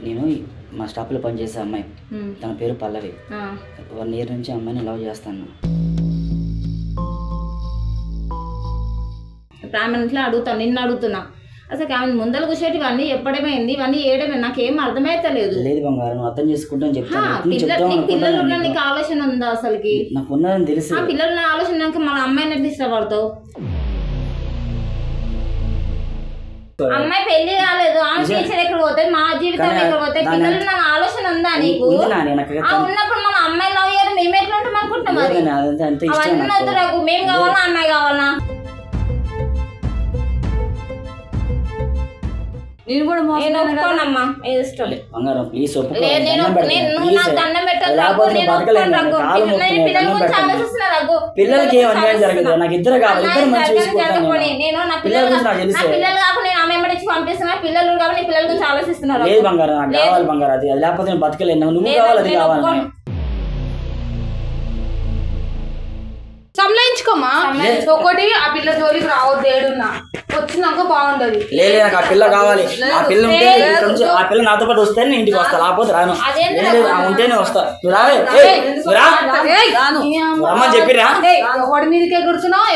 నేను మా స్టాప్లో పనిచేసే అమ్మాయి, తన పేరు పల్లవి. 1 year నుంచి అమ్మాయిని లవ్ చేస్తాను. ఆమె ఇంట్లో అడుగుతాను, నిన్ను అడుగుతున్నా. అసలు ఆమె ముందర కూర్చోటి ఇవన్నీ ఎప్పుడేమైంది, ఇవన్నీ ఏడమే నాకేం అర్థమైతలేదు. లేదు బంగారం, నువ్వు అర్థం చేసుకుంటాను చెప్తాను. పిల్లలు నీకు ఆలోచన ఉందా అసలుకి? నాకు ఉన్నదని తెలుసు. ఆ పిల్లల ఆలోచన మన అమ్మాయిని ఎట్లా ఇష్టపడతావు? అమ్మాయి పెళ్లి కాలేదు, ఆమె ఫ్యూచర్ ఎక్కడ పోతాయి, మా జీవితం ఎక్కడ పోతాయి, పిల్లలు నాకు ఆలోచన ఉందా నీకు? ఉన్నప్పుడు మన అమ్మాయి లవ్ చేయడం మేము ఎట్లా ఉంటాం అనుకుంటున్నాం? అవన్నీ వద్దు నాకు. మేము కావాలా, అమ్మాయి కావాలా? నేను కూడా ఒప్పుకోనమ్మా, ఇష్టం బంగారం ప్లీజ్ నువ్వు నాకు దండం పెట్టాలి. పిల్లలకి ఏం అన్యాయం జరగదు. నాకు ఇద్దరు కావాలి, ఇద్దరు మంచిగా చూసుకుంటాను. నేను నా పిల్లలు కాకుండా నేను ఆమె ఎంబడించి పంపిస్తున్నా. పిల్లలు కాబట్టి నీ పిల్లల గురించి ఆలోచిస్తున్నారు. లేదు బంగారం, నాకు కావాలి బంగారం. అది లేకపోతే నేను బతకలేను. నువ్వు కావాలి, అది కావాలి. సంలయించుకోమా ఒకటి. ఆ పిల్ల జోలికి రావద్దు, ఏడున్నా వచ్చినాక బాగుంటది. లేదు నాకు ఆ పిల్ల కావాలి. ఆ పిల్ల ఉంటే ఆ పిల్ల నాతో పాటు వస్తే నేను ఇంటికి వస్తా, లేకపోతే రాను. ఉంటేనే వస్తా. నువ్వు రావే, రమ్మని చెప్పిరా. ఎవడి మీదకే గుర్తున్నావు,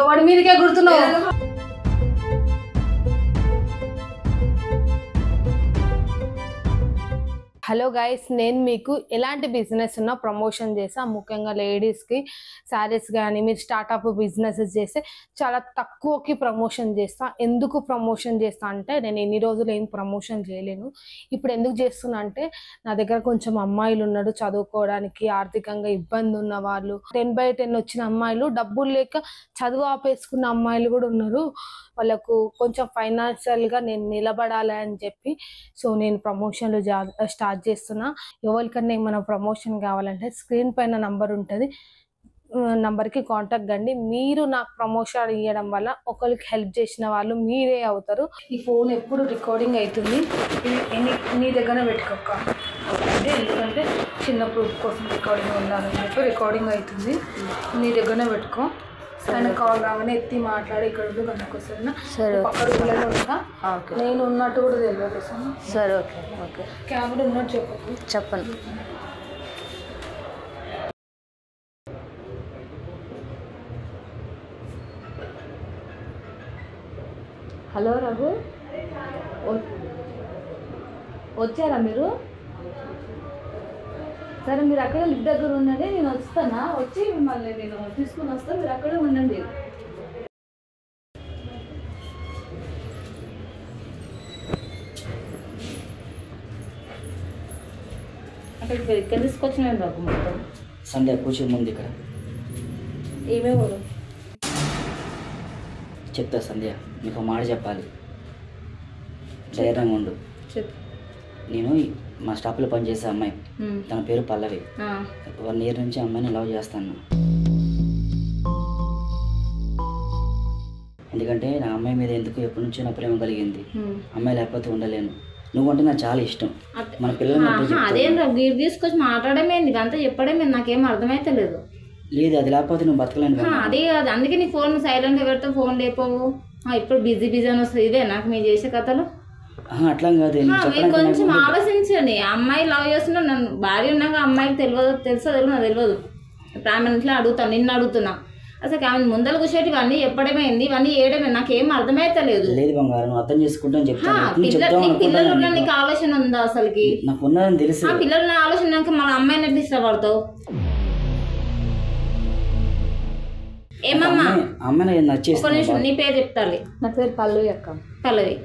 ఎవడి మీదకే గుర్తున్నావు. హలో గైస్, నేను మీకు ఎలాంటి బిజినెస్ ఉన్నా ప్రమోషన్ చేస్తా. ముఖ్యంగా లేడీస్కి శారీస్ కానీ మీరు స్టార్టప్ బిజినెసెస్ చేస్తే చాలా తక్కువకి ప్రమోషన్ చేస్తా. ఎందుకు ప్రమోషన్ చేస్తా అంటే నేను ఎన్ని రోజులు ఏం ప్రమోషన్ చేయలేను. ఇప్పుడు ఎందుకు చేస్తున్నా అంటే నా దగ్గర కొంచెం అమ్మాయిలు ఉన్నాడు చదువుకోవడానికి, ఆర్థికంగా ఇబ్బంది ఉన్న వాళ్ళు, 10/10 వచ్చిన అమ్మాయిలు, డబ్బులు లేక చదువు ఆపేసుకున్న అమ్మాయిలు కూడా ఉన్నారు. వాళ్ళకు కొంచెం ఫైనాన్షియల్గా నేను నిలబడాలి అని చెప్పి సో నేను ప్రమోషన్లు స్టార్ట్ చేస్తున్నా. ఎవరికన్నా ఏమైనా ప్రమోషన్ కావాలంటే స్క్రీన్ పైన నంబర్ ఉంటుంది, నంబర్కి కాంటాక్ట్ కండి. మీరు నాకు ప్రమోషన్ ఇవ్వడం వల్ల ఒకరికి హెల్ప్ చేసిన వాళ్ళు మీరే అవుతారు. ఈ ఫోన్ ఎప్పుడు రికార్డింగ్ అవుతుంది, నీ దగ్గర పెట్టుకోక. ఎందుకంటే చిన్న ప్రూఫ్ కోసం రికార్డింగ్ ఉండాలని చెప్పి రికార్డింగ్ అవుతుంది. నీ దగ్గరనే పెట్టుకో. ఆయన కాల్ రాగానే ఎత్తి మాట్లాడి ఇక్కడ ఉండి కనుక్కొస్తున్నా. సరే, పక్క రూమ్లోనే ఉంటా. నేను ఉన్నట్టు కూడా తెలియదు. సరే, ఓకే ఓకే. క్యాబ్లో ఉన్నట్టు చెప్పను. హలో రఘు, వచ్చారా మీరు? సరే, మీరు అక్కడే లిఫ్ట్ దగ్గర ఉండండి, నేను వస్తానా. వచ్చి మిమ్మల్ని నేను తీసుకుని వస్తాను, మీరు అక్కడే ఉండండి. అంటే ఇక్కడ తీసుకొచ్చిన మొత్తం సండే కూర్చో ముందు ఇక్కడ. ఏమేవారు చెప్తా సంధ్య, నీకు మాట చెప్పాలి, ధైర్యంగా ఉండు. నేను మా స్టాప్లో పనిచేసే అమ్మాయి, తన పేరు పల్లవి. 1 year నుంచి అమ్మాయిని లవ్ చేస్తాను. ఎందుకంటే నా అమ్మాయి మీద ఎందుకు ఎప్పటి నుంచో నా ప్రేమ కలిగింది. అమ్మాయి లేకపోతే ఉండలేను. నువ్వు అంటే నాకు చాలా ఇష్టం. మన పిల్లలు అదేం మీరు తీసుకొచ్చి మాట్లాడమేంది, ఇదంతా చెప్పడమేంది, నాకేం అర్థమైతే లేదు. లేదు, అది లేకపోతే నువ్వు బతకలేను. అదే కాదు, అందుకే నీ ఫోన్ సైలెంట్గా పెడితే ఫోన్ లేపోవు. ఇప్పుడు బిజీ అని వస్తుంది. ఇదే నాకు మీరు చేసే కథలు. అట్లా కాదు, కొంచెం ఆలోచించండి. అమ్మాయి లవ్ చేస్తున్నా, నన్ను భార్య ఉన్నాక అమ్మాయికి తెలుసో నాకు తెలియదు. ఇప్పుడు ఆమె ఇంట్లో అడుగుతాను, నిన్ను అడుగుతున్నా. అసలు ఆమె ముందర కూర్చోటి ఇవన్నీ ఎప్పుడేమైంది, ఇవన్నీ ఏడమే నాకేం అర్థమైతే లేదు. లేదు బంగారం, నువ్వు అర్థం చేసుకుంటాను చెప్తాను. పిల్లలు నీకు ఆలోచన ఉందా అసలుకి? నాకు ఉన్నదని తెలుసు. ఆ పిల్లల ఆలోచన మన అమ్మాయిని ఎట్లా ఇష్టపడతావు? ఏమమ్మా అమ్మాయి నచ్చేసి. నీ పేరు చెప్తాలి. నా పేరు పల్లవి అక్క. పల్లవి.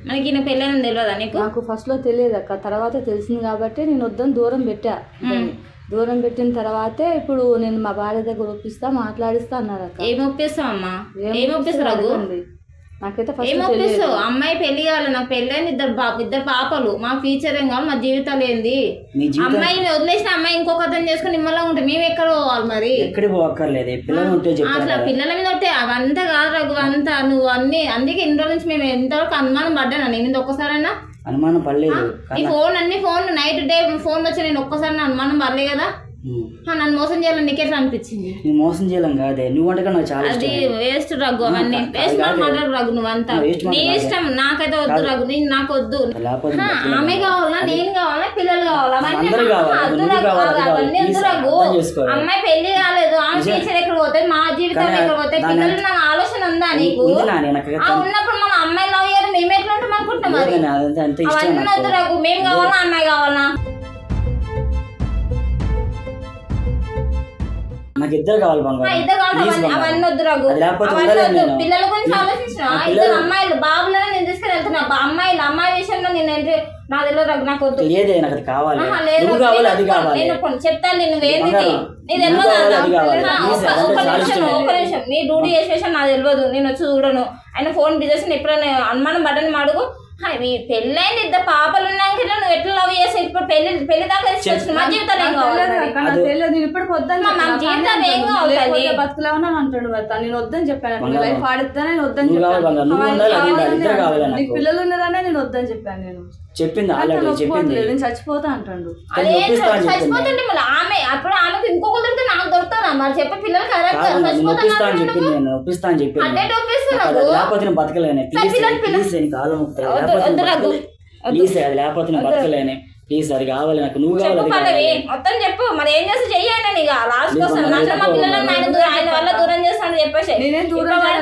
మనకి ఈయన పెళ్ళని తెలియదా నీకు? నాకు ఫస్ట్లో తెలియదు అక్క, తర్వాత తెలిసింది కాబట్టి నేను వద్దని దూరం పెట్టా. దూరం పెట్టిన తర్వాతే ఇప్పుడు నేను మా భార్య దగ్గర ఒప్పిస్తా, మాట్లాడిస్తా అన్నారు అక్క. ఏం ఒప్పిస్తావమ్మా? ఏం ఒప్పిస్తారు? నాకైతే ఏం ఒప్పిస్తావు? అమ్మాయి పెళ్లి కావాలి, నాకు పెళ్ళైన ఇద్దరు పాపలు, మా ఫ్యూచర్ ఏం కావాలి, మా జీవితాలు ఏంది? అమ్మాయిని వదిలేసిన అమ్మాయి ఇంకొక అర్థం చేసుకుని నిమ్మలా ఉంటే మేము ఎక్కడ పోవాలి మరి? అట్లా పిల్లల మీద ఉంటే అవంతా కాదు రఘు, అంతా నువ్వు అన్ని. అందుకే ఇన్ని రోజుల నుంచి మేము ఎంతవరకు అనుమానం పడ్డాను నీ మీద. ఒక్కసారైనా అనుమానం పడలేదు. నీ ఫోన్ అన్ని ఫోన్ నైట్ డే ఫోన్ వచ్చి నేను ఒక్కసారి అనుమానం పడలే కదా. నన్ను మోసం చేయాలని నీకెట్లా అనిపించింది? నువ్వు మోసం చేయలేం కాదే, నువ్వు అంటే నాకు చాలా అది వేస్ట్ రఘు, అవన్నీ వేస్ట్ మాట్లాడు రఘు, నువ్వంతా నీ ఇష్టం, నాకైతే వద్దు రఘు, నేను నాకు వద్దు. ఆమె కావాలా, నేను కావాలా, పిల్లలు కావాలా, అవన్నీ వద్దు రఘు. అమ్మాయి పెళ్లి కాలేదు, ఆమె ఫ్యూచర్ ఎక్కడ పోతాయి, మా జీవితం ఎక్కడ పోతాయి, పిల్లలు నా ఆలోచన ఉందా నీకు? ఉన్నప్పుడు మన అమ్మాయి లవ్ చేయాలి, మేము ఎట్లా ఉంటాం అనుకుంటున్నాం? మరి అవన్నీ వద్దు రఘు, మేము కావాలా, అమ్మాయి కావాలా? నాకు ఇద్దరు కావాలి బంగారం, అవన్నీ వద్దు రఘు, పిల్లల గురించి ఆలోచించిన ఇద్దరు అమ్మాయిలు బాబులను నేను తీసుకుని వెళ్తున్నా, అమ్మాయి విషయంలో నేను నా తెలియదు రఘు, నాకు వద్దు. నేను చెప్తాను, నేను వేరేది నీ తెలియదు, నీ డ్యూటీ చేసేసాను నాకు తెలియదు, నేను వచ్చి చూడను. ఆయన ఫోన్ బిజెస్ ఎప్పుడైనా అనుమానం పడ్డని అడుగు. పెళ్ళైంది, ఇద్దరు పాపలు ఉన్నాక నువ్వు ఎట్లా లవ్ చేసావు? ఇప్పుడు పెళ్లి దాకా తీసుకొచ్చిన మా జీవితాలు ఏం కావాలి? ఇప్పటికి వద్దని జీవితం ఏం కావాలి? బతుకులేమన్నా అంటాడు, నేను వద్దని చెప్పాను, లైఫ్ ఆడిద్దానే నేను వద్దని చెప్పాను, నీకు పిల్లలు ఉన్నారనే నేను వద్దని చెప్పాను. నేను చెప్పింది నేను చచ్చిపోతా అంటాడు. చచ్చిపోతుంటే మళ్ళీ ఆమె అప్పుడు ఆమెకు ఇంకొక దొరికితే నాకు దొరుకుతారా? మరి చెప్పే పిల్లలు కరెక్ట్ బతకలేనే. ప్లీజ్ అది కావాలి నాకు, నువ్వు కావాలి మొత్తం చెప్పు. మరి ఏం చేస్తే చెయ్యాలి లాస్ట్ కోసం, మా పిల్లలను ఆయన వల్ల దూరం చేస్తాను చెప్పేసి.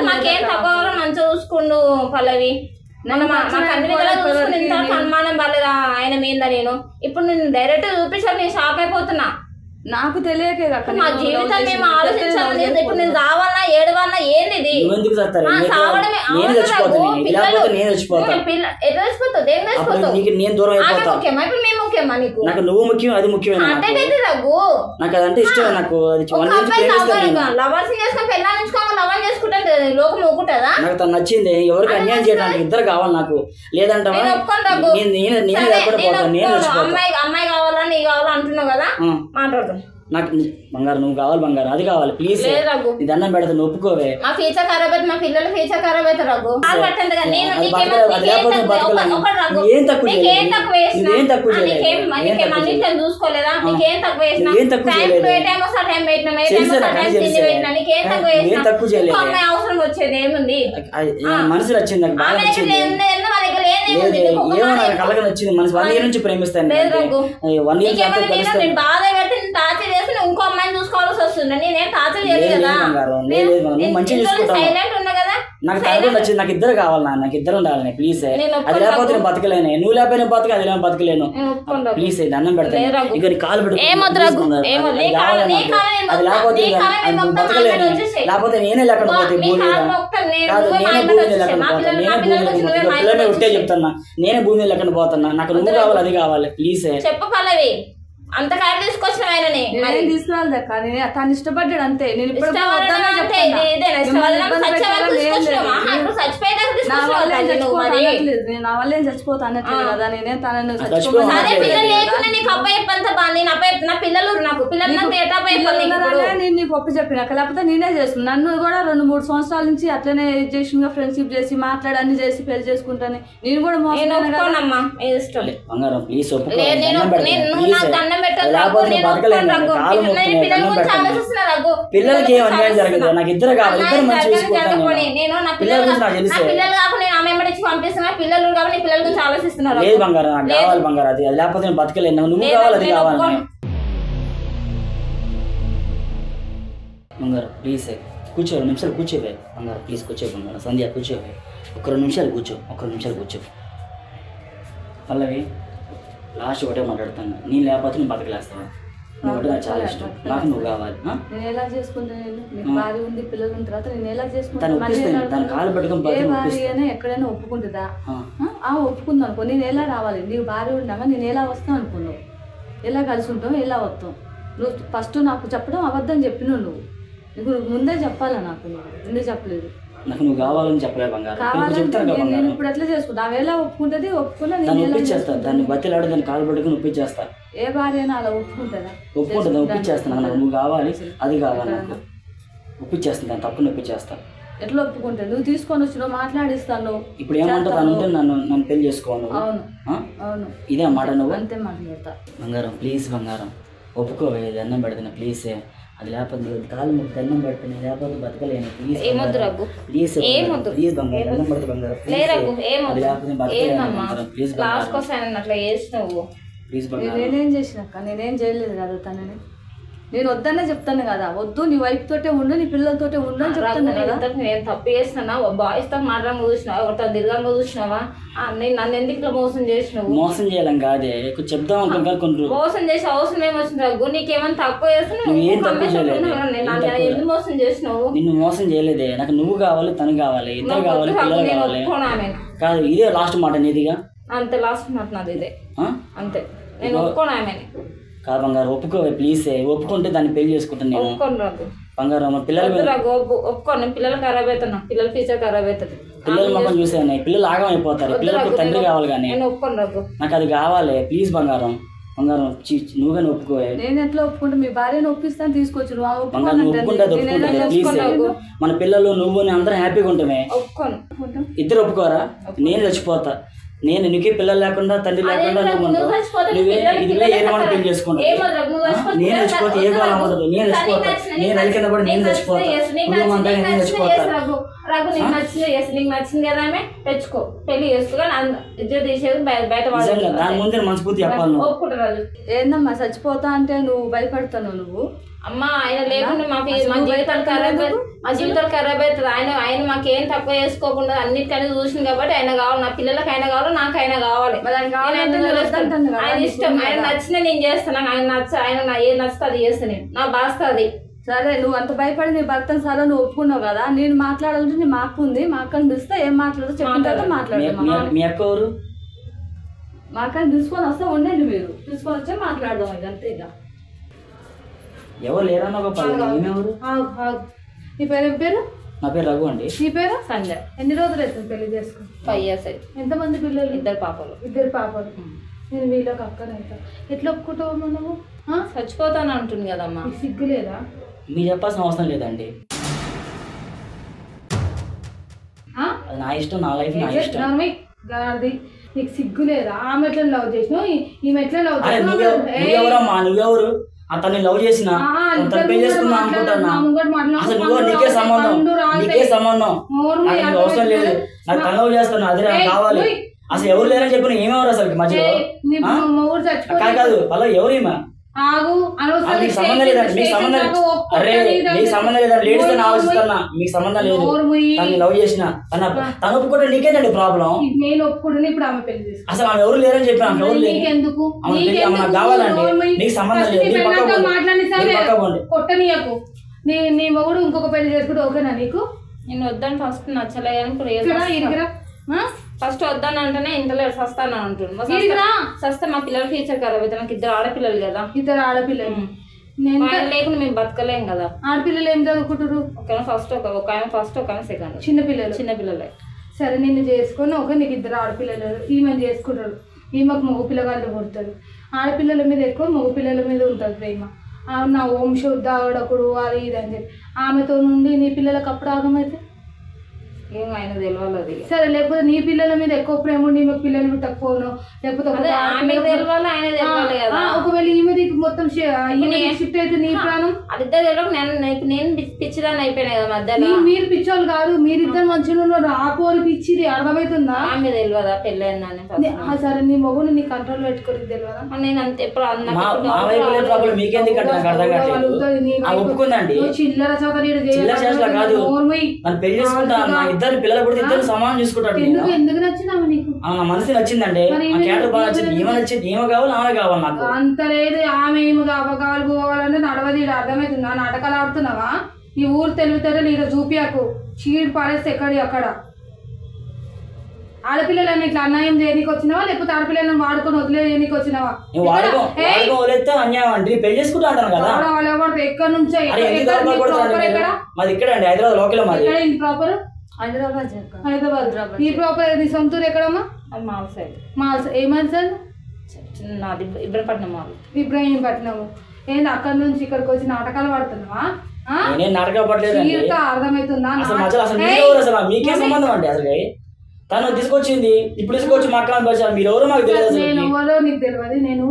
మాకేం తక్కువ మంచిగా చూసుకుండు పల్లవి, అనుమానం పర్లేదా ఆయన మీద? నేను ఇప్పుడు నేను డైరెక్ట్ చూపించాను, నేను షాక్ అయిపోతున్నా. నాకు తెలియకే మా జీవితం మేము ఆలోచించాలి. ఇప్పుడు నేను రావాలన్నా ఏడవాలన్నా ఏంది ఇది? నువ్వు ముఖ్యం, అది ముఖ్యం. లవర్స్ చేసుకుని పెళ్ళా నుంచుకోవాలి, లవర్ చేసుకుంటే లోకం ఊకుంటుందా? నాకు తను నచ్చింది, ఎవరికి అన్యాయం చేయడానికి ఇద్దరు కావాలి నాకు, లేదంటే అమ్మాయి కావాలా నీ కావాలా అంటున్నావు కదా, మాట్లాడుతున్నా. నాకు బంగారం నువ్వు కావాలి, బంగారం అది కావాలి, ప్లీజ్ నీ దండం పెడతా, నువ్వు ఒప్పుకోవే. మా ఫ్యూచర్ ఖరాబ్ అయితే మా పిల్లల ఫ్యూచర్ ఖరాబ్ అవుతారు రఘు. ఏం తక్కువ చూసుకోలేదా? నీకేం తక్కువ అవసరం వచ్చేది ఏముంది? మనసు నచ్చింది, నాకు బాగా నచ్చింది, కళ్ళగా నచ్చింది మనసు. 1 year నుంచి ప్రేమిస్తాను, 1 year బాధ పెడితే టార్చర్ చేసి ఇంకో అమ్మాయిని చూసుకోవాల్సి వస్తుంది. నేనేం టార్చర్ చేయలేదు కదా, సైలెంట్ ఉన్నా కదా. నాకు తనకు నచ్చింది, నాకు ఇద్దరు కావాలి, నాకు ఇద్దరు ఉండాలి ప్లీజ్. అది లేకపోతే నేను బతకలేను, నువ్వు లేకపోయినా బతక, అది లేకపోతే బతకలేను ప్లీజ్. దండం పెడతాను, ఇక కాలు పెట్టు, అది లేకపోతే బతకలేను, లేకపోతే నేనే లేకుండా పోతే భూమి కాదు, నేనే భూమి లేకుండా పోతాను, నేనే భూమి పిల్లమే ఉంటే చెప్తున్నా, నేనే భూమి లేకుండా పోతున్నా. నాకు నువ్వు కావాలి, అది కావాలి ప్లీజ్. చెప్పు పల్లవి, అంత కాడ తీసుకొచ్చిన ఆయనని తీసుకురాలి దక్క, తను ఇష్టపడ్డాడు అంతే. నేను ఇప్పుడు నా వల్ల ఏం చచ్చిపోతా అన్నట్లేదు కదా, నేనే తనని నేను నీకు ఒప్పి చెప్పినాక, లేకపోతే నేనే చేస్తున్నాను. నన్ను కూడా 2-3 సంవత్సరాల నుంచి అట్లనే చేసిన, ఫ్రెండ్షిప్ చేసి మాట్లాడి అన్ని చేసి పెళ్లి చేసుకుంటాను. నేను కూడా పిల్లలకి ఏం అన్యాయం జరగదు, నాకు ఇద్దరు కావాలి, ఇద్దరు మంచిగా చూసుకుంటాను. లేదు బంగారం, నాకు కావాలి బంగారం, అది లేకపోతే నేను బతకలేను, నువ్వు కావాలి, అది కావాలి బంగారం ప్లీజ్. కూర్చో, 2 నిమిషాలు కూర్చోవే బంగారం, ప్లీజ్ కూర్చో బంగారం. సంధ్య కూర్చోవే, ఒక 2 నిమిషాలు కూర్చో, ఒక 2 నిమిషాలు కూర్చో. పల్లవి లాస్ట్ ఒకటే మాట్లాడుతాను, నేను లేకపోతే నువ్వు బతకలేస్తాను, నువ్వు ఒకటి నాకు చాలా ఇష్టం, నాకు నువ్వు కావాలి. నేను ఎలా చేసుకుంటాను? నీకు భార్య ఉంది, పిల్లలు ఉన్న తర్వాత నేను ఎలా చేసుకుంటాను? తను కాలు పెట్టుకుని ఏ భార్య అయినా ఎక్కడైనా ఒప్పుకుంటుందా? ఒప్పుకుందాం అనుకో, నేను ఎలా రావాలి? నీకు భార్య ఉండగా నేను ఎలా వస్తాను అనుకున్నావు? ఎలా కలిసి ఉంటావు, ఎలా వస్తావు? నువ్వు ఫస్ట్ నాకు చెప్పడం అబద్ధం చెప్పినావు, నువ్వు నీకు ముందే చెప్పాలా? నాకు ముందే చెప్పలేదు, నాకు నువ్వు కావాలని చెప్పలేదు బంగారం. నేను ఇప్పుడు ఎట్లా చేసుకుంటా? ఆమె ఎలా ఒప్పుకుంటుంది? ఒప్పుకున్నా ఒప్పించేస్తాను, దాన్ని బతిలాడు, దాన్ని కాలు పెట్టుకుని ఒప్పించేస్తా. ఏ భార్య అయినా అలా ఒప్పుకుంటుందా? ఒప్పుకుంటుంది, ఒప్పించేస్తాను. నాకు నువ్వు కావాలి, అది కావాలి, నాకు ఒప్పించేస్తాను, దాన్ని తప్పుని ఒప్పించేస్తా. ఎట్లా ఒప్పుకుంటా? నువ్వు తీసుకొని వచ్చి నువ్వు మాట్లాడిస్తాను. ఇప్పుడు ఏమంటా అంటే నన్ను పెళ్లి చేసుకోను. అవును అవును, ఇదే మాట నువ్వు అంతే మాట్లాడతా. బంగారం ప్లీజ్ బంగారం, ఒప్పుకోవే, దండం పెడుతున్నా ప్లీజ్. అది లేకపోతే కాలు ముక్కు దండం పెడుతున్నా, లేకపోతే బతకలేను ప్లీజ్. ఏమొద్దు రఘు, ప్లీజ్ ఏమొద్దు ప్లీజ్ బంగారు, దండం పెడుతు బంగారు లే రఘు, అది లేకపోతే బతకలేను ప్లీజ్ లాస్ట్ కోసం అట్లా చేసినావు. ప్లీజ్ బంగారు. నేనేం చేసినాక నేనేం చేయలేదు కదా తనని. నేను వద్దనే చెప్తాను కదా, వద్దు నీ వైఫ్ తోటే ఉండు, నీ పిల్లలతోటే ఉండు అని చెప్తాను కదా. నేను తప్పు చేసినా, బాయ్స్ తో మాట్లాడడం చూసినావా, ఒకరితో తిరగంగా చూసినావా? నేను నన్ను ఎందుకు ఇట్లా మోసం చేసినావు? మోసం చేయాలం కాదే, చెప్దాం అనుకుంటా కొన్ని మోసం చేసి అవసరం ఏమొచ్చింది రఘు? నీకేమైనా తక్కువ చేస్తున్నావు? ఎందుకు మోసం చేసినావు? నిన్ను మోసం చేయలేదే, నాకు నువ్వు కావాలి, తను కావాలి, ఇద్దరు కావాలి, పిల్లలు కావాలి. కాదు ఇదే లాస్ట్ మాట నీదిగా? అంతే, లాస్ట్ మాట నాది ఇదే, అంతే. నేను ఒప్పుకోను ఆమెని. కాదు బంగారు, ఒప్పుకోవే ప్లీజ్. ఒప్పుకుంటే దాన్ని పెళ్లి చేసుకుంటాను నేను. ఒప్పుకోను రఘు బంగారు, పిల్లలు ఒప్పుకోను. పిల్లలు ఖరాబ్ అవుతున్నా, పిల్లల ఫ్యూచర్ ఖరాబ్ అవుతుంది. పిల్లల మొక్కలు చూసాను, పిల్లలు ఆగమైపోతారు, పిల్లలకు తండ్రి కావాలి. కానీ నేను ఒప్పుకోను రఘు, నాకు అది కావాలి ప్లీజ్ బంగారం. బంగారం నువ్వు కానీ ఒప్పుకోవే. నేను ఎట్లా ఒప్పుకుంటా? మీ భార్యను ఒప్పిస్తాను తీసుకొచ్చు. బంగారం నువ్వు ఒప్పుకుంటుంది ప్లీజ్. మన పిల్లలు నువ్వు అందరం హ్యాపీగా ఉంటామే. ఒప్పుకోను. ఇద్దరు ఒప్పుకోరా? నేను చచ్చిపోతా. నేను నీకే పిల్లలు లేకుండా తండ్రి లేకుండా నువ్వే ఏమన్నా పెళ్లి చేసుకుంటా. నేను చచ్చిపోతే ఏ కాలం ఉండదు. నేను చచ్చిపోతా, నేను అలి కింద పడి నేను చచ్చిపోతా, కుటుంబంతా నేను చచ్చిపోతా. రఘు నీకు నచ్చింది కదా ఆమె తెచ్చుకో, పెళ్లి చేసుకో. ఇద్దరు తీసేది బయట దాని ముందే మనస్ఫూర్తి చెప్పాలి. ఒప్పుకుంటా రఘు. ఏందమ్మా చచ్చిపోతా అంటే నువ్వు భయపడతాను నువ్వు? అమ్మ ఆయన లేకుండా మా జీవితాలు ఖరాబ్ అవుతుంది, మా జీవితాలు ఖరాబ్ అవుతుంది. ఆయన మాకేం తక్కువ చేసుకోకుండా అన్నిటికైనా చూసింది కాబట్టి ఆయన కావాలి, నా పిల్లలకి ఆయన కావాలి, నాకు ఆయన కావాలి. ఆయన ఇష్టం, ఆయన నచ్చిన నేను చేస్తాను. ఆయన ఏది నచ్చితే అది చేస్తాను, నా బాస్త అది. సరే నువ్వు అంత భయపడి నీ భర్తను సరే నువ్వు ఒప్పుకున్నావు కదా. నేను మాట్లాడాలంటే నీ మా అక్క ఉంది, మా అక్కని పిలిస్తే ఏం మాట్లాడదు చెప్పిన తర్వాత మాట్లాడదాం. మీ అక్క ఎవరు? మా అక్కని తీసుకొని వస్తే ఉండండి, మీరు తీసుకొని వచ్చే మాట్లాడదాం. ఇది అంతే. ఇక ఎవరు లేరన్నా ఎవరు? నీ పేరు ఏం పేరు? నా పేరు రఘు అండి. నీ పేరు? సంజయ్. ఎన్ని రోజులు అవుతుంది పెళ్లి చేసుకుని? 5 years అయింది. ఎంతమంది పిల్లలు? 2 పాపలు. 2 పాపలు. నేను వీళ్ళకి అక్కనైతా. ఎట్లా ఒప్పుకుంటావు నువ్వు? చచ్చిపోతాను అంటుంది కదమ్మా, సిగ్గు లేదా? మీరు చెప్పాల్సిన అవసరం లేదండి, అది నా ఇష్టం, నా లైఫ్ నా ఇష్టం. నీకు సిగ్గు లేదా? ఆమె ఎట్లా లవ్ చేసినావు, ఈమె ఎట్లా లవ్ చేసినావు? నువ్వెవరమ్మా? నువ్వెవరు? అతన్ని లవ్ చేసిన పెళ్లి చేసుకున్నా అనుకుంటున్నా. అసలు నువ్వు నీకే సంబంధం, నీకే సంబంధం. నాకు అవసరం లేదు, నాకు తను లవ్ చేస్తాను, అదే నాకు కావాలి. అసలు ఎవరు లేరని చెప్పిన ఏమెవరు అసలు మధ్యలో? కాదు వాళ్ళ ఎవరు ఈమె? మీకు సంబంధం లేదండి, మీకు సంబంధం లేదు. అరే మీకు సంబంధం లేదండి, లేడీస్ తో ఆలోచిస్తున్నా, మీకు సంబంధం లేదు. తను లవ్ చేసిన తను ఒప్పుకుంటే నీకేంటండి ప్రాబ్లం? అసలు ఆమె ఎవరు లేరని చెప్పిన, ఆమె ఎవరు లేదు, ఆమె నాకు కావాలండి. నీకు సంబంధం లేదు, కొట్టనీయకు. నీ మొగుడు ఇంకొక పెళ్లి చేసుకుంటే ఓకేనా నీకు? నేను వద్దని ఫస్ట్ నచ్చలే కానీ ఫస్ట్ వద్దాను అంటేనే ఇంట్లో సస్తాను అంటుండు. సస్తే మా పిల్లల ఫ్యూచర్ ఖరాబ్ అవుతుంది. నాకు 2 ఆడపిల్లలు కదా. 2 ఆడపిల్లలు లేకుండా మేము బతకలేం కదా. ఆడపిల్లలు ఏం చదువుకుంటారు? ఒక ఫస్ట్ ఒక సెకండ్. చిన్నపిల్లలే. సరే నిన్ను చేసుకొని నీకు 2 ఆడపిల్లలు, ఈమెను చేసుకుంటారు. ఈమెకు మగ పిల్లగాళ్ళు కొడతారు. ఆడపిల్లల మీద ఎక్కువ మగ పిల్లల మీద ఉంటుంది ప్రేమ. నా వంశోద్ధావడకుడు అది ఇది అని చెప్పి ఆమెతో నుండి నీ పిల్లలకు అప్పుడు ఆగమైతే ఆయన తెలియాలి. సరే లేకపోతే నీ పిల్లల మీద ఎక్కువ ప్రేమ ఉండి ఈమె పిల్లలు తక్కువను, లేకపోతే ఒకవేళ ఈమె మొత్తం షిఫ్ట్ అయితే నీ ప్రాణం నేను పిచ్చిదాన్ని అయిపోయినా కదా మధ్యలో. మీరు పిచ్చోళ్ళు కాదు, మీరిద్దరు మంచిగా ఉన్నారు. ఆ పోరు పిచ్చిది అర్థమవుతుందా? ఆమె తెలియదా పెళ్ళి? సరే నీ మొగుని నీ కంట్రోల్ పెట్టుకోరికి తెలియదా? నేను అంత ఎప్పుడు చిల్లర ఎందుకు నచ్చిందామా నీకు? మనసు నచ్చిందండి, ఏమో కావాలి ఆమె కావాలి నాకు. అంత లేదు, ఆమె ఏమి కావాలి పోవాలంటే నడవది. అర్థమవుతుందా? నాటకాలు ఆడుతున్నావా? ఈ ఊరు తెలివితేటలు ఈడ చూపియాకు, చీడు పడేస్తే ఎక్కడి అక్కడ. ఆడపిల్లలని ఇట్లా అన్యాయం చేయడానికి వచ్చినావా, లేకపోతే ఆడపిల్లలను వాడుకొని వదిలేయడానికి వచ్చినావా? ఎక్కడి నుంచో ప్రాపర్ హైదరాబాద్. ఈ ప్రాపర్ నీ సొంత ఊరు ఎక్కడమ్మా? మాల్స్. ఏ మాల్స్? ఇబ్రహీంపట్నం. ఏంటి అక్కడ నుంచి ఇక్కడికి వచ్చి నాటకాలు పడుతున్నావా? అర్థమవుతుందా? తను తీసుకొచ్చింది, ఇప్పుడు తీసుకొచ్చి మాట్లాడి పరిచయం. మీరు ఎవరో మాకు తెలియదు. నేను ఎవరో నీకు తెలియదు, నేను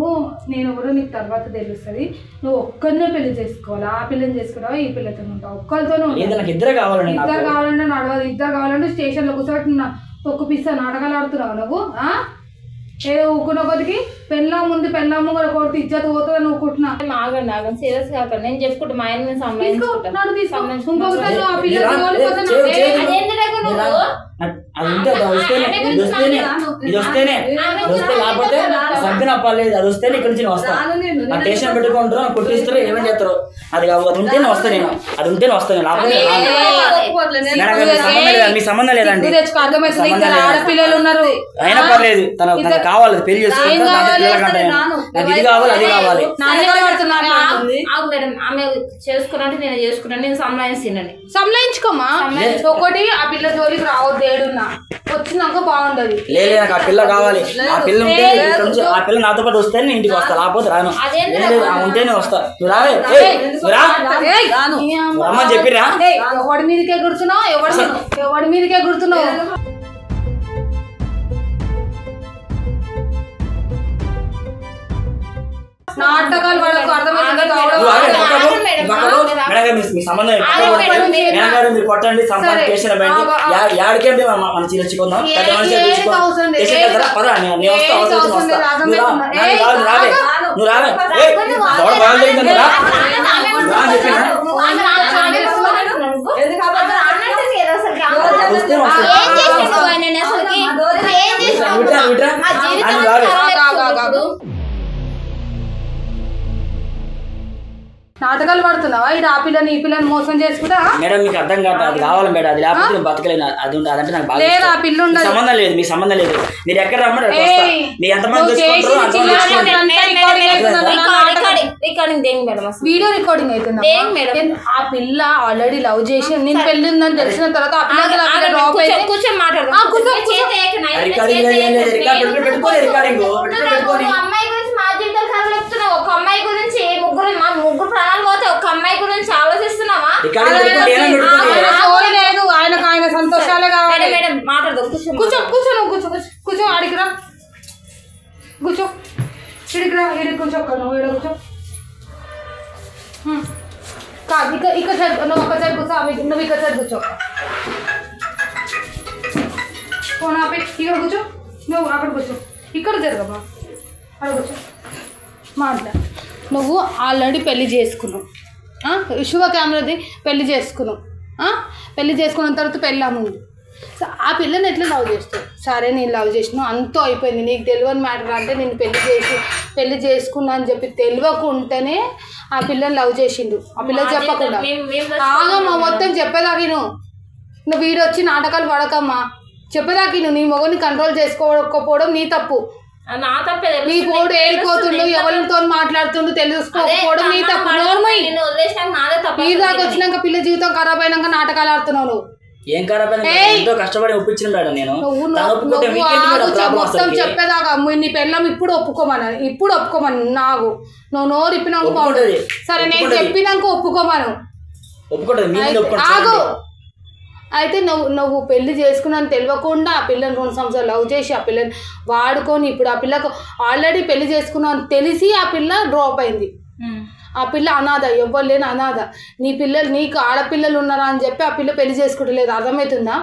ఎవరో నీకు తర్వాత తెలుస్తుంది. నువ్వు ఒక్కరినే పెళ్లి చేసుకోవాలి. ఆ పిల్లని చేసుకున్నావా, ఈ పిల్లతో ఉంటావు, ఒక్కరితోనే ఉంటావు. నాకు ఇద్దరు కావాలండి. ఇద్దరు కావాలంటే నడవదు. ఇద్దరు కావాలంటే స్టేషన్లో కూర్చోబెట్టి తొక్కు పిస్తా నాటకాలు ఆడుతున్నావు నువ్వు. ఏదో ఊకున్న కొద్దికి పెళ్ళాము కూడా కొడుతూ ఇజ్జత్ పోతుందని నువ్వు కుట్టినా. ఆగండి ఆగండి, సీరియస్ కాకండి. నేను చెప్పుకుంటా మా ఆయన సంబంధించుకుంటాను. అది ఉంటే అది వస్తేనే లేకపోతే సభ్యున పర్లేదు. అది వస్తేనే ఇక్కడ నుంచి వస్తాను. ఆ స్టేషన్ పెట్టుకుంటారు, కొట్టిస్తారు, ఏమేమి చేస్తారు. అది ఉంటేనే వస్తాను నేను. అది ఉంటేనే వస్తాను. మీ సంబంధం లేదండి. ఆడపిల్లలు ఉన్నారు, అయినా పర్లేదు. తనకు కావాలి, పెళ్లి చేసుకుంటా. నాకు ఇది కావాలి, అది కావాలి. మేడం ఆమె చేసుకున్నట్టు నేను చేసుకున్నాను. నేను సంలాయిస్తున్నాను. సంలాయించుకోమా. ఒకటి ఆ పిల్ల జోలికి రావద్దు. ఏడున్నా వచ్చినాక బాగుండదు. లేదు, నాకు ఆ పిల్ల కావాలి. ఆ పిల్ల ఉంటే ఆ పిల్ల నాతో పాటు వస్తే నేను ఇంటికి వస్తా, లేకపోతే రాను. ఉంటేనే వస్తా. నువ్వు రావే, రమ్మని చెప్పిరా. ఎవడి మీదకే గుర్తున్నావు, ఎవడి మీదకే గుర్తున్నావు. నాటకాలు వాళ్ళకు అర్థమైంది. మీరు కొట్టండి, సంపాదించిన యాడికే మనం చిరచుకుందాం. నువ్వు రావే నాటకాలు పడుతున్నావా? ఇది ఆ పిల్లని ఈ పిల్లని మోసం చేసుకుంటా. మేడం మీకు అర్థం కాదు. అది కావాలి మేడం. అది లేకపోతే నేను బతకలేను. అది అదంటే నాకు బాగా లేదు. ఆ పిల్ల ఉండదు. సంబంధం లేదు, మీకు సంబంధం లేదు. మీరు ఎక్కడ రమ్మంటే మీరు ఎంతమంది వీడియో రికార్డింగ్ అవుతుంది. ఆ పిల్ల ఆల్రెడీ లవ్ చేసి నేను పెళ్లి ఉందని తెలిసిన తర్వాత ఆ పిల్లకి కూర్చొని మాట్లాడు. అమ్మాయి గురించి మా జీవితాలు ఖరాబ్ చెప్తున్నావు. ఒక అమ్మాయి గురించి ముగ్గురు ప్రాణాలు పోతే ఒక అమ్మాయి గురించి ఆలోచిస్తున్నావా? లేదు, ఆయనకు ఆయన సంతోషాలే కావాలి. మేడం మాట్లాడదు. కూర్చో నువ్వు కూర్చో ఆడికిరా. కూర్చో ఇడికిరా. ఇడికి కూర్చో. నువ్వు ఇడ కూర్చో. కాదు ఇక్కడ సైడ్ నువ్వు ఒక సైడ్ కూర్చో. నువ్వు ఇక్కడ సైడ్ కూర్చో. ఫోన్ ఆపి ఇక్కడ కూర్చో. నువ్వు అక్కడ కూర్చో. ఇక్కడ జరగమ్మా, అక్కడ కూర్చో. మాట్లా నువ్వు ఆల్రెడీ పెళ్లి చేసుకున్నావు. శుభ కెమెరాది పెళ్లి చేసుకున్నావు. పెళ్లి చేసుకున్న తర్వాత పెళ్ళాముంది. ఆ పిల్లని ఎట్లా లవ్ చేస్తావు? సరే నేను లవ్ చేసినావు, అంతా అయిపోయింది. నీకు తెలియని మ్యాటర్ అంటే నేను పెళ్లి చేసుకున్నా అని చెప్పి తెలియకుంటేనే ఆ పిల్లని లవ్ చేసిండు. ఆ పిల్లకి చెప్పకుండా ఆగమ్మా, మొత్తం చెప్పేదాకి నువ్వు వీడు వచ్చి నాటకాలు పడకమ్మా. చెప్పేదాకి నీ మొగని కంట్రోల్ చేసుకోకపోవడం నీ తప్పు. నీ పోడు ఏడిపోతుండు, ఎవరితో మాట్లాడుతుండు తెలుసుకోకపోవడం నీ తప్పు. నీ దాకా వచ్చినాక పిల్ల జీవితం ఖరాబ్ అయినాక నాటకాలు ఆడుతున్నావు. ఏం ఖరాబ్ కష్టపడి ఒప్పించిన మేడం నేను. మొత్తం చెప్పేదాకా నీ పెళ్ళం ఇప్పుడు ఒప్పుకోమని నాకు నువ్వు నోరు ఇప్పినాక బాగుంటుంది. సరే నేను చెప్పినాక ఒప్పుకోమను. ఆగు. అయితే నువ్వు పెళ్లి చేసుకున్నాను తెలియకుండా ఆ పిల్లని 2 సంవత్సరాలు లవ్ చేసి ఆ పిల్లని వాడుకొని ఇప్పుడు ఆ పిల్లకు ఆల్రెడీ పెళ్లి చేసుకున్నాను తెలిసి ఆ పిల్ల డ్రాప్ అయింది. ఆ పిల్ల అనాథ, ఎవ్వరు లేని అనాథ. నీకు ఆడపిల్లలు ఉన్నారా అని చెప్పి ఆ పిల్ల పెళ్లి చేసుకుంటలేదు. అర్థమవుతుందా?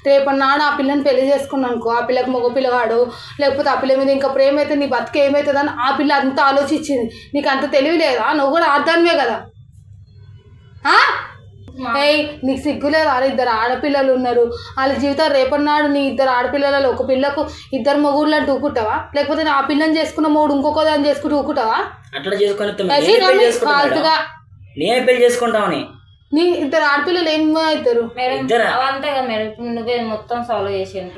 రేపన్నాడు ఆ పిల్లని పెళ్లి చేసుకున్నాను అనుకో, ఆ పిల్లకి మగ పిల్లగాడు లేకపోతే ఆ పిల్ల మీద ఇంకా ప్రేమ అయితే నీ బతికి ఏమవుతుందని ఆ పిల్ల అంత ఆలోచించింది. నీకు అంత తెలివి లేదా? నువ్వు కూడా అర్థమే కదా. నీకు సిగ్గులేదు? వాళ్ళ 2 ఆడపిల్లలు ఉన్నారు, వాళ్ళ జీవితం రేపన్నాడు నీ 2 ఆడపిల్లలలో ఒక పిల్లకు 2 మొగుళ్ళు అంటూ ఊకుంటావా? లేకపోతే ఆ పిల్లని చేసుకున్న మొగుడు ఇంకొక దాన్ని చేసుకుంటూ ఊకుంటావా? అట్లా నేనే పెళ్లి చేసుకుంటామని నీ 2 ఆడపిల్లలు ఏమవుతారు? అంతే కదా మేడం. నువ్వే మొత్తం సాల్వ్ చేసేది.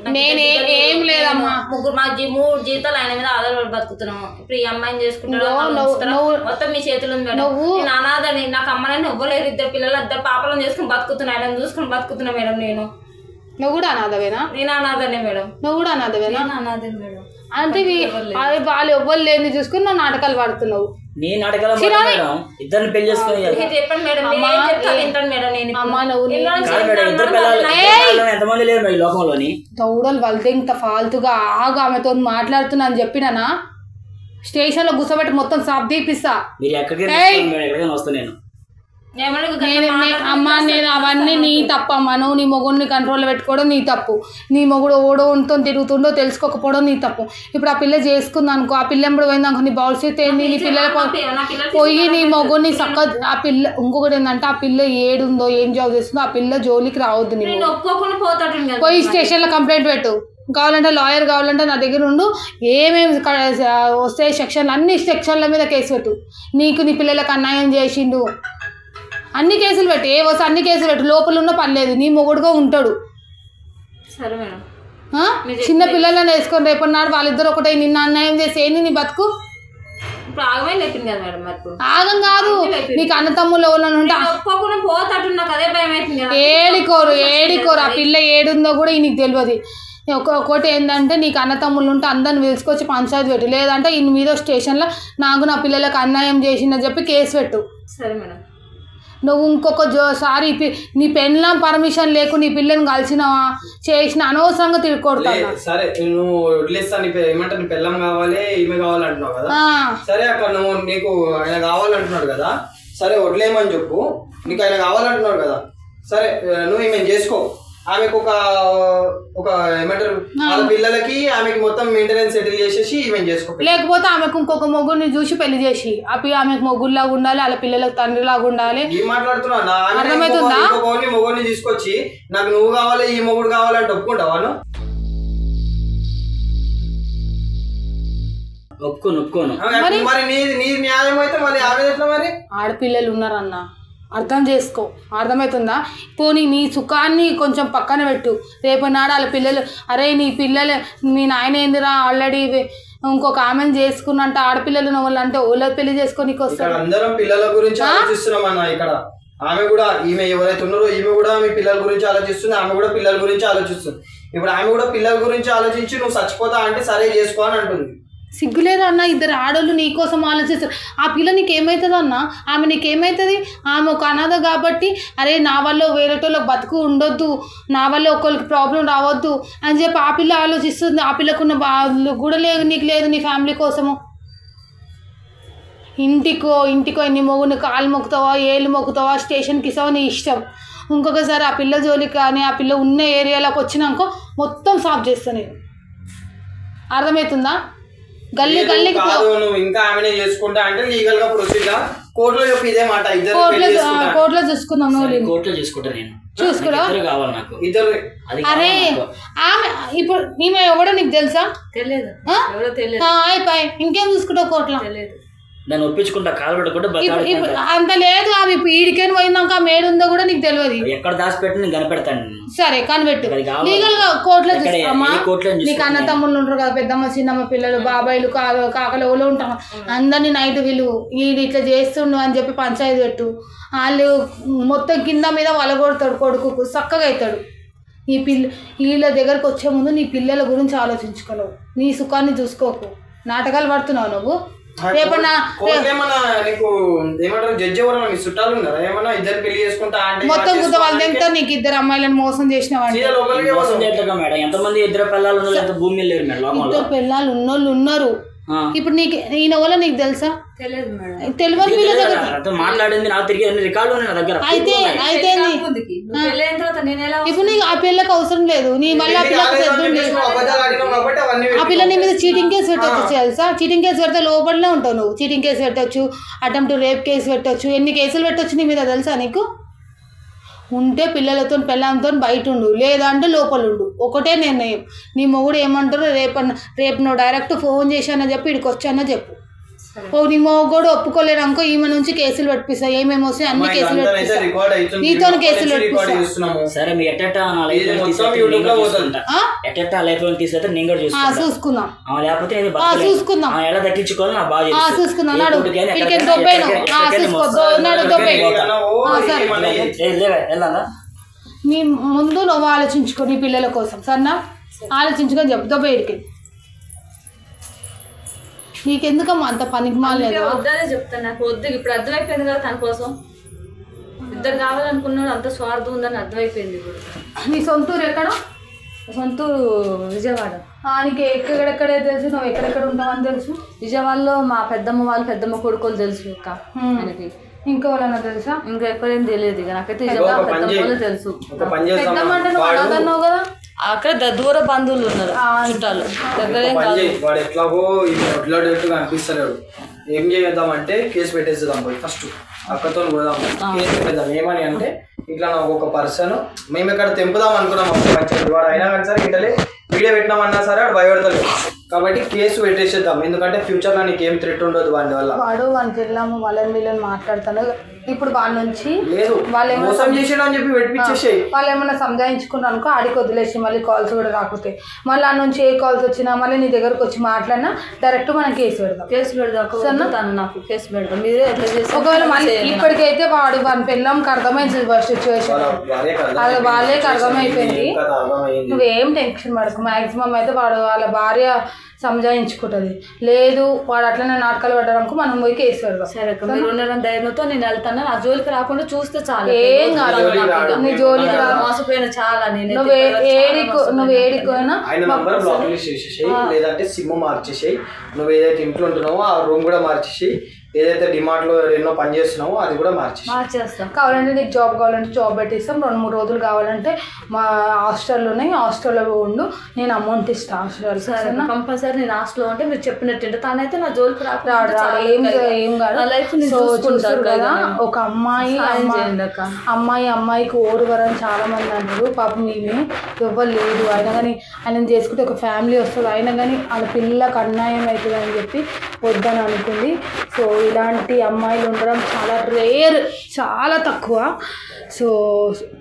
ఏం లేదమ్మా. మా 3 జీవితాలు ఆయన మీద ఆధారపడి బతుకుతున్నాము. ఇప్పుడు ఈ అమ్మాయిని చేసుకుంటాను మొత్తం మీ చేతులు ఉంది మేడం. నేను అనాథని, నాకు అమ్మని ఇవ్వలేరు. 2 పిల్లలు 2 పాపలను చేసుకుని బతుకుతున్నా, ఆయన చూసుకుని బతుకుతున్నా మేడం. నువ్వు కూడా అనాథవేనా? నేను అనాథనే మేడం. నువ్వు కూడా అనాథవేనా? అనాథే మేడం. అంటే వాళ్ళు ఎవ్వరు లేని చూసుకుని నువ్వు నాటకాలు పడుతున్నావు. నీ నాటకాల మేడం ఇద్దరిని పెళ్లి చేసుకుని చెప్పండి మేడం, వింటాను మేడం. నేను ఎంతమంది లేరు మరి లోకంలోని దౌడలు వెళ్తే ఇంత ఫాల్తుగా ఆగా ఆమెతో మాట్లాడుతున్నా అని చెప్పినా స్టేషన్ లో కూర్చోబెట్టి మొత్తం సాఫ్ తీపిస్తా. మీరు ఎక్కడికైనా వస్తా నేను. అమ్మా నేను అవన్నీ నీ తప్పమ్మా. నువ్వు నీ మొగుడిని కంట్రోల్లో పెట్టుకోవడం నీ తప్పు. నీ మొగుడు ఓడో ఉంటో తిరుగుతుండో తెలుసుకోకపోవడం నీ తప్పు. ఇప్పుడు ఆ పిల్ల చేసుకుంది అనుకో, ఆ పిల్ల ఎంబడి పోయింది అనుకో, నీ భవిష్యత్తు ఏంది? నీ పిల్లల పోయి నీ మొగుడిని చక్క ఆ పిల్ల. ఇంకొకటి ఏంటంటే ఆ పిల్ల ఏడుందో ఏం జాబ్ చేస్తుందో ఆ పిల్ల జోలికి రావద్దు. నీ పోయి స్టేషన్లో కంప్లైంట్ పెట్టు. కావాలంటే లాయర్ కావాలంటే నా దగ్గర ఉండు. ఏమేమి వస్తే సెక్షన్లు అన్ని సెక్షన్ల మీద కేసు పెట్టు. నీకు నీ పిల్లలకు అన్యాయం చేసిండు అన్ని కేసులు పెట్టు. ఏ వస్తే అన్ని కేసులు పెట్టు. లోపల ఉన్న పర్లేదు, నీ మొగుడుగా ఉంటాడు. సరే మేడం. చిన్న పిల్లలను వేసుకొని రేపటి నాడు వాళ్ళిద్దరు ఒకటే నిన్న అన్యాయం చేసి ఏంది నీ బతుకు? ఆగం కాదు, నీకు అన్న తమ్ముళ్ళు ఎవరైనా ఉంటే ఏడికోరు. ఆ పిల్ల ఏడుందో కూడా నీకు తెలియదు. ఒకటి ఏంటంటే నీకు అన్న తమ్ముళ్ళు ఉంటే అందరిని పిలుచుకొచ్చి పంచాయతీ పెట్టు. లేదంటే ఇన్ని మీద స్టేషన్లో నాకు నా పిల్లలకు అన్యాయం చేసిందని చెప్పి కేసు పెట్టు. సరే మేడం. నువ్వు ఇంకొకసారి నీ పెళ్ళం పర్మిషన్ లేకు నీ పిల్లని కలిసినావా చేసిన అనవసరంగా తిరిగొడతాను. సరే నువ్వు వదిలేస్తాను. ఏమంటారు, నీ పెళ్ళం కావాలి ఈమె కావాలంటున్నావు కదా. సరే అక్కడ నువ్వు నీకు ఆయన కావాలంటున్నాడు కదా, సరే వదిలేయమని చెప్పు. నీకు ఆయన కావాలంటున్నాడు కదా, సరే నువ్వు ఈమె చేసుకో. ఆమెకు ఒక ఏమంటారు వాళ్ళ పిల్లలకి ఆమెకి మొత్తం మెయింటెనెన్స్ సెటిల్ చేసేసి ఈవెంట్ చేసుకో. లేకపోతే ఆమెకు ఇంకొక మొగ్గుని చూసి పెళ్లి చేసి ఆమెకు మొగ్గులాగా ఉండాలి, వాళ్ళ పిల్లలకు తండ్రిలాగా ఉండాలి. ఏం మాట్లాడుతున్నా? అర్థమవుతుందా? మొగ్గుని తీసుకొచ్చి నాకు నువ్వు కావాలి ఈ మొగుడు కావాలంటే ఒప్పుకుంటావా? ఒప్పుకోను. మరి నీ న్యాయం అయితే మరి ఆమె ఎట్లా? మరి ఆడపిల్లలు ఉన్నారన్న, అర్థం చేసుకో. అర్థమవుతుందా? పోనీ నీ సుఖాన్ని కొంచెం పక్కన పెట్టు. రేపటినాడు వాళ్ళ పిల్లలు అరే నీ పిల్లలు మీ నాయన ఏందిరా ఆల్రెడీ ఇంకొక ఆమెను చేసుకున్నంట ఆడపిల్లలు వాళ్ళు అంటే ఓళ్ళ పెళ్లి చేసుకోనికి వస్తారు. అందరం పిల్లల గురించి ఆలోచిస్తున్నాం అన్న. ఇక్కడ ఆమె కూడా ఈమె ఎవరైతే ఉన్నారో ఈమె కూడా మీ పిల్లల గురించి ఆలోచిస్తుంది, ఆమె కూడా పిల్లల గురించి ఆలోచిస్తుంది. ఇప్పుడు ఆమె కూడా పిల్లల గురించి ఆలోచించి నువ్వు చచ్చిపోతా అంటే సరే చేసుకో అని అంటుంది. సిగ్గులేదు అన్న, ఇద్దరు ఆడోళ్ళు నీకోసం ఆలోచిస్తారు. ఆ పిల్ల నీకేమవుతుంది అన్న? ఆమె నీకేమవుతుంది? ఆమె ఒక అనాథ కాబట్టి అరే నా వల్ల వేరేటోళ్ళకి బతుకు ఉండొద్దు, నా వల్ల ఒకరికి ప్రాబ్లం రావద్దు అని చెప్పి ఆ పిల్ల ఆలోచిస్తుంది. ఆ పిల్లకున్న బాధలు కూడా లేదు, నీకు లేదు నీ ఫ్యామిలీ కోసము. ఇంటికో నీ మొగుని కాలు మొక్కుతావా ఏళ్ళు మొక్కుతావా స్టేషన్కి ఇస్తావా నీ ఇష్టం. ఇంకొకసారి ఆ పిల్ల జోలికి కానీ ఆ పిల్ల ఉన్న ఏరియాలోకి వచ్చినాకో మొత్తం సాఫ్ చేస్తా నేను. అర్థమవుతుందా? గల్లీకి ఇంకా ఆమెనే చేసుకుంటా అంటే లీగల్ గా ప్రొసీజర్ కోర్టులో చెప్పి ఇదే మాట. కోర్టులో చూసుకుందాం. కోర్టులో చూసుకుంటా నేను. చూసుకురా కావాలి నాకు ఇద్దరు. అరే ఆమె ఇప్పుడు ఈమె ఎవడో నీకు తెలుసా? తెలియదు. అయిపోయి ఇంకేం చూసుకుంటావు కోర్టులో? తెలియదు. దాన్ని ఒప్పించుకుంటా కాలు పెట్టుకుంటే అంత లేదు. ఆమె ఈడికేని పోయిందాక మేడుందో కూడా నీకు తెలియదు. ఎక్కడ దాచిపెట్టి నేను కనిపెడతాను. సరే కనిపెట్టు. లీగల్ గా కోర్టులో చూసుకోమా. నీకు అన్న తమ్ముళ్ళు ఉంటారు కదా, పెద్దమ్మ చిన్నమ్మ పిల్లలు బాబాయిలు కాకలు ఎవరు ఉంటాం అందరినీ నైట్ విలువ వీడు ఇట్లా చేస్తుండు అని చెప్పి పంచాయతీ పెట్టు. వాళ్ళు మొత్తం కింద మీద వలగొడతాడు కొడుకు చక్కగా అవుతాడు. వీళ్ళ దగ్గరకు వచ్చే ముందు నీ పిల్లల గురించి ఆలోచించుకోలేవు, నీ సుఖాన్ని చూసుకోకు. నాటకాలు పడుతున్నావు నువ్వు. మొత్తం గుద్ద వాళ్ళ దగ్గర నీకు ఇద్దరు అమ్మాయిలను మోసం చేసినవాడు. ఎంతమంది ఇద్దరు పిల్లలు ఉన్నోళ్ళు ఉన్నారు. ఇప్పుడు నీకు ఈయన వల్ల నీకు తెలుసా? తెలియదు. మాట్లాడింది నాకు తిరిగి రికార్డు నా దగ్గర. అయితే ఇప్పుడు నీకు ఆ పిల్లకి అవసరం లేదు. నీ మళ్ళీ ఆ పిల్లకి ఆ పిల్ల నీ మీద చీటింగ్ కేసు పెట్టచ్చు తెలుసా? చీటింగ్ కేసు పెడితే లోపలనే ఉంటావు నువ్వు. చీటింగ్ కేసు పెట్టచ్చు, అటెంప్ట్ రేప్ కేసు పెట్టచ్చు, ఎన్ని కేసులు పెట్టచ్చు నీ మీద తెలుసా నీకు? ఉంటే పిల్లలతో పిల్లలతో బయట ఉండు, లేదంటే లోపల ఉండు. ఒకటే నిర్ణయం. నీ మొగుడు ఏమంటారో రేపు నువ్వు డైరెక్ట్ ఫోన్ చేశానని చెప్పి ఇక్కడికి వచ్చానో చెప్పు. నీ మొగుడు ఒప్పుకోలేదనుకో ఈమె నుంచి కేసులు పెట్టిస్తా. ఏమేమి వస్తాయి అన్ని కేసులు పెట్టిస్తా, నీతో కేసులు పెట్టిస్తా. చూసుకుందాం నీ ముందు నువ్వు ఆలోచించుకో నీ పిల్లల కోసం. సరేనా? ఆలోచించుకొని చెప్పు. దొబ్బేడికి నీకెందుకమ్మా అంత పనికి మాలేదు? వద్దనే చెప్తాను, నాకు వద్దు. ఇప్పుడు అర్థమైపోయింది కదా తన కోసం ఇద్దరు కావాలనుకున్నాడు, అంత స్వార్థం ఉందని అర్థమైపోయింది ఇప్పుడు. నీ సొంతూరు ఎక్కడ? సొంతూరు విజయవాడ. నీకు ఎక్కడెక్కడే తెలుసు, నువ్వు ఎక్కడెక్కడ ఉంటావని తెలుసు? విజయవాడలో మా పెద్దమ్మ వాళ్ళు పెద్దమ్మ కొడుకోలు తెలుసు అక్క ఆయనకి. ఇంకా వాళ్ళన్నా తెలుసా? ఇంకా ఎక్కడేం తెలియదు ఇక నాకైతే విజయవాడ పెద్దమ్మ తెలుసు. పెద్దమ్మ అంటే నువ్వు అన్నావు కదా, అక్కడ దూర బంధువులు ఉన్నారు చుట్టాలు, దగ్గరేం కాదు. వాడు ఎట్లాగో వడ్లాడేట్టుగా అనిపిస్తలేడు. ఏం చేద్దామంటే కేసు పెట్టేద్దాం పోయి ఫస్ట్ అక్కతో పోదాం, కేసు పెట్టేద్దాం. ఏమని అంటే ఇట్లా నాకు ఒక పర్సన్ మేము ఇక్కడ తెంపుదాం అనుకున్నాం పంచాయతీ వాడు, అయినా కానీ సరే ఇంటలే వీడియో పెట్టినామన్నా సరే వాడు భయపడతలేదు. కాబట్టి కేసు పెట్టేసేద్దాం, ఎందుకంటే ఫ్యూచర్లో నీకు ఏం థ్రెట్ ఉండదు వాడి వల్ల. వాడు వానికి వెళ్ళాము వాళ్ళని వీళ్ళని మాట్లాడతాను. ఇప్పుడు వాళ్ళ నుంచి లేదు మోసం చేసాడు అని చెప్పి పెట్టించేసేయి. వాళ్ళు ఏమైనా సంజాయించుకున్నారు అనుకో, ఆడికి వదిలేసి మళ్ళీ కాల్స్ కూడా రాకపోతే మళ్ళీ ఆ నుంచి ఏ కాల్స్ వచ్చినా మళ్ళీ నీ దగ్గరకు వచ్చి మాట్లాడినా డైరెక్ట్ మనం కేసు పెడదాం. తను నాకు కేసు పెడదాం, మీరే ఎట్లా చేసి. ఒకవేళ మళ్ళీ ఇప్పటికైతే వాడు వాని పిల్లంకి అర్థమైంది సిచ్యువేషన్, అది వాళ్ళకి అర్థమైపోయింది. నువ్వేం టెన్షన్ పడకు. మాక్సిమం అయితే వాడు వాళ్ళ భార్య సంజాయించుకుంటుంది. లేదు వాడు అట్లనే నాటకాలు పడ్డారనుకో మనం పోయి కేసు పెడదాం. సరే ధైర్యంతో నేను వెళ్తాను, నా జోలికి రాకుండా చూస్తే చాలు. ఏం కాదు, నీ జోలికి మోసపోయిన చాలా. నువ్వు ఏడికోయినా లేదంటే సిమ్ మార్చేసేయి. నువ్వు ఏదైతే ఇంట్లో ఉంటున్నావో ఆ రూమ్ కూడా మార్చేసి, ఏదైతే డిమార్ట్లో ఎన్నో పని చేస్తున్నావో అది కూడా మార్చేస్తాం. కావాలంటే నీకు జాబ్ కావాలంటే జాబ్ పెట్టిస్తాం. 2-3 రోజులు కావాలంటే మా హాస్టల్లోనే హాస్టల్లో ఉండు, నేను అమౌంట్ ఇస్తాను హాస్టల్. సరే కంపల్సరీ నేను హాస్టల్లో ఉంటే మీరు చెప్పినట్టు తానైతే నా జోలికి రాడు. ఏం కాదు. లైఫ్ చూస్తారు కదా ఒక అమ్మాయికి ఓరువరని చాలా మంది అంటారు. పాపం మేమే ఎవ్వరు లేదు, అయినా కానీ ఆయన చేసుకుంటే ఒక ఫ్యామిలీ వస్తుంది, అయినా కానీ వాళ్ళ పిల్లలకు అన్యాయం అవుతుంది అని చెప్పి వద్దని అనుకుంది. సో ఇలాంటి అమ్మాయిలు ఉండడం చాలా రేర్, చాలా తక్కువ. సో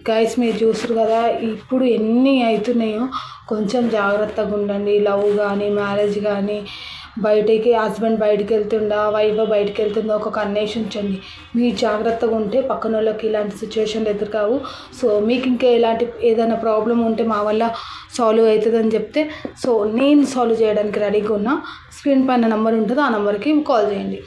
గైస్ మీరు చూస్తారు కదా ఇప్పుడు ఎన్ని అవుతున్నాయో, కొంచెం జాగ్రత్తగా ఉండండి. లవ్ కానీ మ్యారేజ్ కానీ, బయటికి హస్బెండ్ బయటికి వెళ్తుండా, వైఫ్ బయటికి వెళ్తుందా, ఒక కన్నేసి ఉంచండి. మీరు జాగ్రత్తగా ఉంటే పక్కన వాళ్ళకి ఇలాంటి సిచ్యువేషన్లు ఎదురుకావు. సో మీకు ఇంకా ఇలాంటి ఏదైనా ప్రాబ్లం ఉంటే మా వల్ల సాల్వ్ అవుతుందని చెప్తే, సో నేను సాల్వ్ చేయడానికి రెడీగా ఉన్నా. స్క్రీన్ పైన నెంబర్ ఉంటుంది, ఆ నెంబర్కి కాల్ చేయండి.